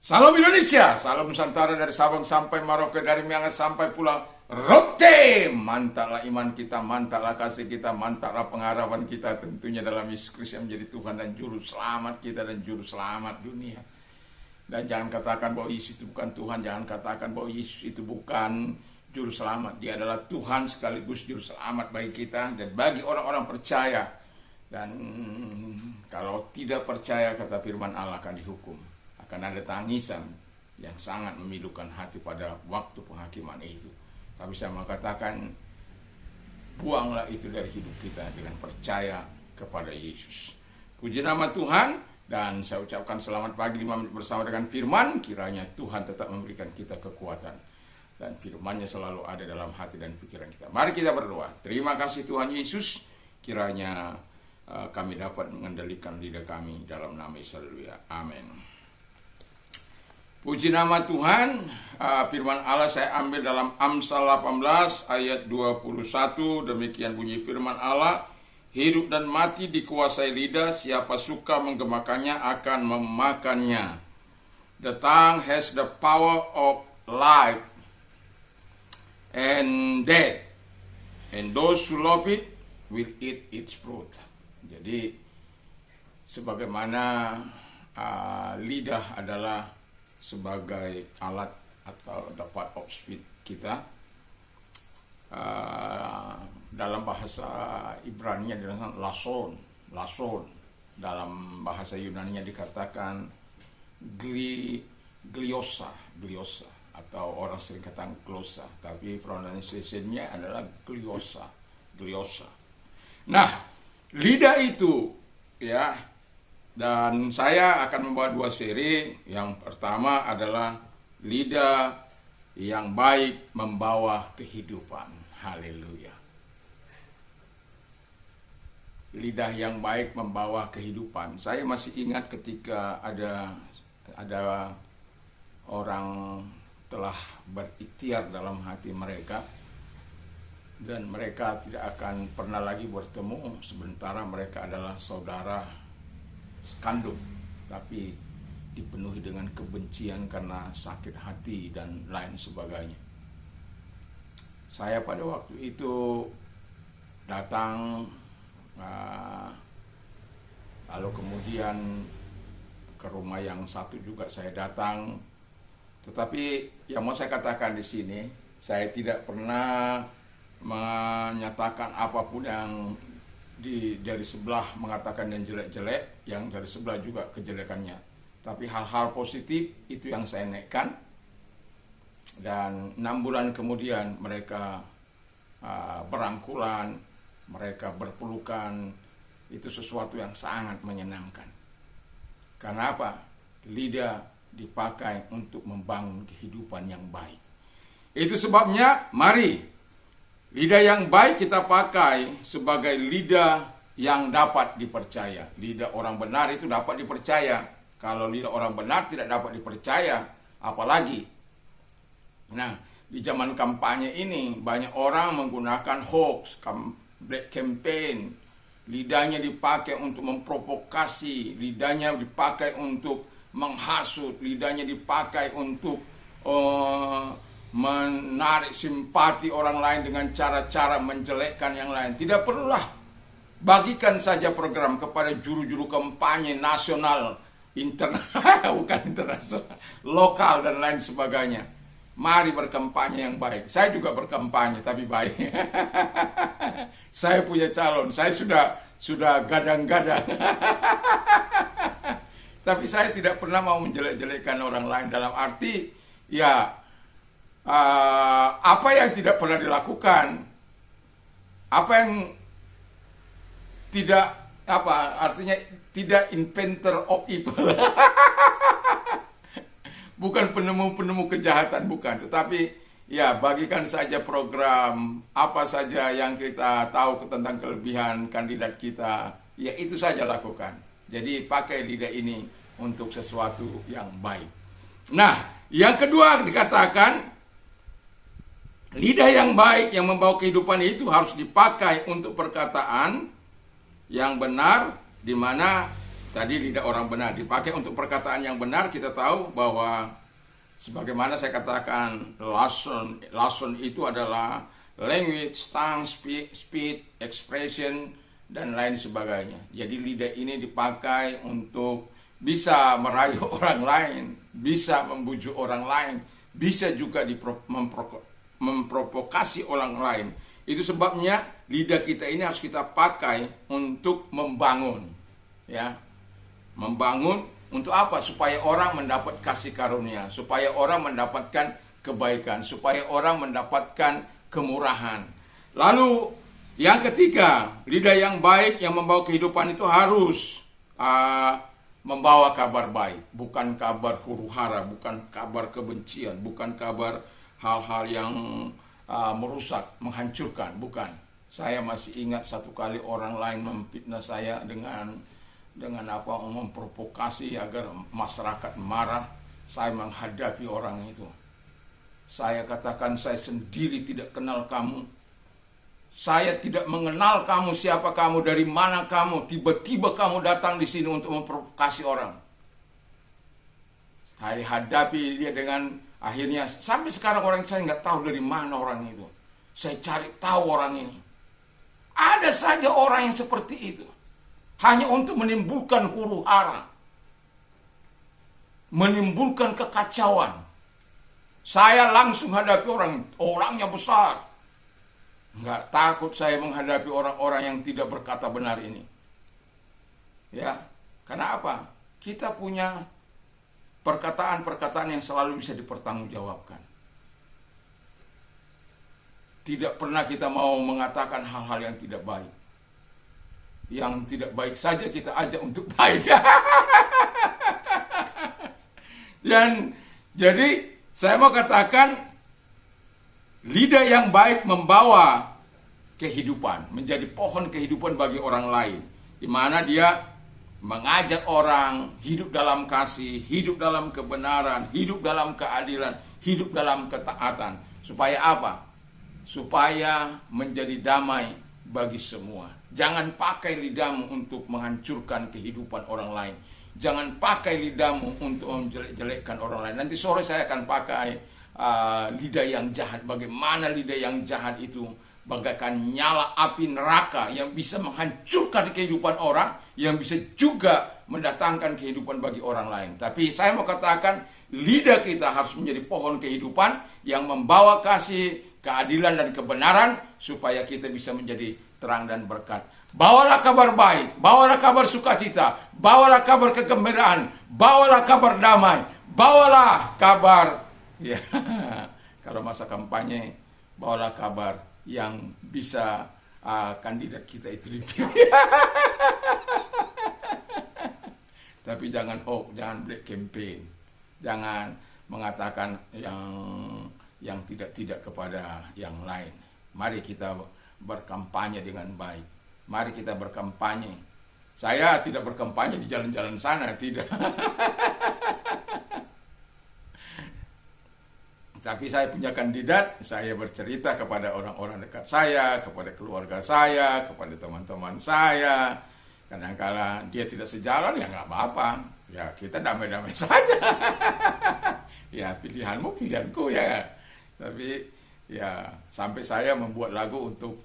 Salam Indonesia, salam Nusantara dari Sabang sampai Merauke, dari Miangas sampai Pulau Rote. Mantaplah iman kita, mantaplah kasih kita, mantaplah pengharapan kita tentunya dalam Yesus Kristus yang menjadi Tuhan dan Juru Selamat kita dan Juru Selamat dunia. Dan jangan katakan bahwa Yesus itu bukan Tuhan, jangan katakan bahwa Yesus itu bukan Juru Selamat. Dia adalah Tuhan sekaligus Juru Selamat bagi kita dan bagi orang-orang percaya. Dan kalau tidak percaya, kata firman Allah, akan dihukum. Akan ada tangisan yang sangat memilukan hati pada waktu penghakiman itu. Tapi saya mau katakan, buanglah itu dari hidup kita dengan percaya kepada Yesus. Puji nama Tuhan, dan saya ucapkan selamat pagi 5 menit bersama dengan firman. Kiranya Tuhan tetap memberikan kita kekuatan, dan firman-Nya selalu ada dalam hati dan pikiran kita. Mari kita berdoa. Terima kasih Tuhan Yesus, kiranya kami dapat mengendalikan lidah kami dalam nama Yesus. Haleluya. Amin. Puji nama Tuhan. Firman Allah saya ambil dalam Amsal 18 ayat 21. Demikian bunyi firman Allah. Hidup dan mati dikuasai lidah, siapa suka menggemakannya akan memakannya. The tongue has the power of life and death, and those who love it will eat its fruit. Jadi sebagaimana lidah adalah sebagai alat atau the part of speech kita, dalam bahasa Ibrani adalah lason. Dalam bahasa Yunani dikatakan gliosa, atau orang sering katakan glosa, tapi pronunciation-nya adalah gliosa. Nah, lidah itu ya, dan saya akan membawa 2 seri. Yang pertama adalah lidah yang baik membawa kehidupan. Haleluya. Lidah yang baik membawa kehidupan. Saya masih ingat ketika ada orang telah berikhtiar dalam hati mereka, dan mereka tidak akan pernah lagi bertemu sementara mereka adalah saudara kandung, tapi dipenuhi dengan kebencian karena sakit hati dan lain sebagainya. Saya pada waktu itu datang, lalu kemudian ke rumah yang satu juga saya datang. Tetapi yang mau saya katakan di sini, saya tidak pernah menyatakan apapun yang dari sebelah mengatakan yang jelek-jelek, yang dari sebelah juga kejelekannya. Tapi hal-hal positif itu yang saya naikkan. Dan 6 bulan kemudian mereka berangkulan, mereka berpelukan. Itu sesuatu yang sangat menyenangkan. Karena apa? Lidah dipakai untuk membangun kehidupan yang baik. Itu sebabnya mari lidah yang baik kita pakai sebagai lidah yang dapat dipercaya. Lidah orang benar itu dapat dipercaya. Kalau lidah orang benar tidak dapat dipercaya, apalagi. Nah, di zaman kampanye ini banyak orang menggunakan hoax, black campaign. Lidahnya dipakai untuk memprovokasi, lidahnya dipakai untuk menghasut, lidahnya dipakai untuk menarik simpati orang lain dengan cara-cara menjelekkan yang lain. Tidak perlulah. Bagikan saja program kepada juru-juru kampanye nasional, bukan internasional, lokal dan lain sebagainya. Mari berkampanye yang baik. Saya juga berkampanye tapi baik. Saya punya calon, saya sudah gadang-gadang. Tapi saya tidak pernah mau menjelek-jelekkan orang lain, dalam arti ya apa yang tidak pernah dilakukan, apa yang tidak, artinya tidak inventor of evil. Bukan penemu-penemu kejahatan, bukan. Tetapi ya bagikan saja program, apa saja yang kita tahu tentang kelebihan kandidat kita, ya itu saja lakukan. Jadi pakai lidah ini untuk sesuatu yang baik. Nah, yang kedua dikatakan, lidah yang baik yang membawa kehidupan itu harus dipakai untuk perkataan yang benar, di mana Tadi lidah orang benar dipakai untuk perkataan yang benar. Kita tahu bahwa sebagaimana saya katakan, lesson itu adalah language, tongue, speed, expression, dan lain sebagainya. Jadi lidah ini dipakai untuk bisa merayu orang lain, bisa membujuk orang lain, bisa juga memprovokasi orang lain. Itu sebabnya lidah kita ini harus kita pakai untuk membangun, ya, membangun untuk apa? Supaya orang mendapat kasih karunia, supaya orang mendapatkan kebaikan, supaya orang mendapatkan kemurahan. Lalu yang ketiga, lidah yang baik yang membawa kehidupan itu harus membawa kabar baik, bukan kabar huru-hara, bukan kabar kebencian, bukan kabar hal-hal yang merusak, menghancurkan, bukan. Saya masih ingat satu kali orang lain memfitnah saya dengan memprovokasi agar masyarakat marah. Saya menghadapi orang itu. Saya katakan, saya sendiri tidak kenal kamu. Saya tidak mengenal kamu, siapa kamu, dari mana kamu. Tiba-tiba kamu datang di sini untuk memprovokasi orang. Saya hadapi dia dengan, akhirnya sampai sekarang orang saya nggak tahu dari mana orang itu. Saya cari tahu orang ini. Ada saja orang yang seperti itu. Hanya untuk menimbulkan huru-hara. Menimbulkan kekacauan. Saya langsung hadapi orangnya besar. Nggak takut saya menghadapi orang-orang yang tidak berkata benar ini. Ya, karena apa? Kita punya perkataan-perkataan yang selalu bisa dipertanggungjawabkan. Tidak pernah kita mau mengatakan hal-hal yang tidak baik. Yang tidak baik saja kita ajak untuk baik. Dan jadi saya mau katakan, lidah yang baik membawa kehidupan, menjadi pohon kehidupan bagi orang lain, di mana dia mengajak orang hidup dalam kasih, hidup dalam kebenaran, hidup dalam keadilan, hidup dalam ketaatan. Supaya apa? Supaya menjadi damai bagi semua. Jangan pakai lidahmu untuk menghancurkan kehidupan orang lain. Jangan pakai lidahmu untuk menjelek-jelekkan orang lain. Nanti sore saya akan pakai lidah yang jahat. Bagaimana lidah yang jahat itu bagaikan nyala api neraka yang bisa menghancurkan kehidupan orang, yang bisa juga mendatangkan kehidupan bagi orang lain. Tapi saya mau katakan, lidah kita harus menjadi pohon kehidupan yang membawa kasih, keadilan, dan kebenaran, supaya kita bisa menjadi terang dan berkat. Bawalah kabar baik, bawalah kabar sukacita, bawalah kabar kegembiraan, bawalah kabar damai, bawalah kabar, ya, kalau masa kampanye, bawalah kabar yang bisa kandidat kita itu dipilih. Tapi jangan jangan black campaign, jangan mengatakan yang tidak kepada yang lain. Mari kita berkampanye dengan baik. Mari kita berkampanye. Saya tidak berkampanye di jalan-jalan sana, tidak. Tapi saya punya kandidat, saya bercerita kepada orang-orang dekat saya, kepada keluarga saya, kepada teman-teman saya. Kadang-kala dia tidak sejalan, ya nggak apa-apa. Ya kita damai-damai saja. Ya pilihanmu, pilihanku ya. Tapi ya sampai saya membuat lagu untuk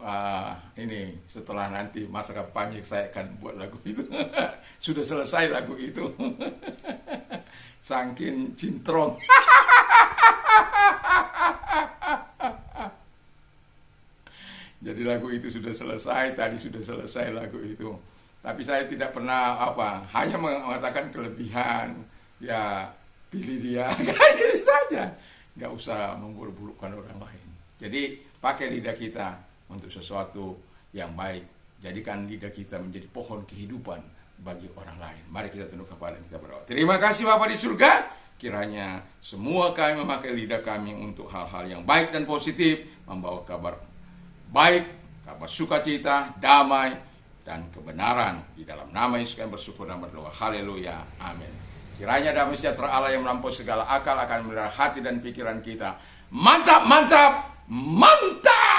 ini, setelah nanti masa kampanye saya akan buat lagu itu. Sudah selesai lagu itu. Saking cintrong. Jadi lagu itu sudah selesai, tadi sudah selesai lagu itu. Tapi saya tidak pernah hanya mengatakan kelebihan, ya pilih dia, kayak gitu saja. Nggak usah memburuk-burukkan orang lain. Jadi pakai lidah kita untuk sesuatu yang baik. Jadikan lidah kita menjadi pohon kehidupan bagi orang lain. Mari kita tunduk kepala kita berdoa. Terima kasih Bapa di surga. Kiranya semua kami memakai lidah kami untuk hal-hal yang baik dan positif, membawa kabar baik, kabar sukacita, damai, dan kebenaran. Di dalam nama Yesus kami bersyukur dan berdoa. Haleluya. Amin. Kiranya damai sejahtera Allah yang melampaui segala akal akan memelihara hati dan pikiran kita. Mantap, mantap, mantap!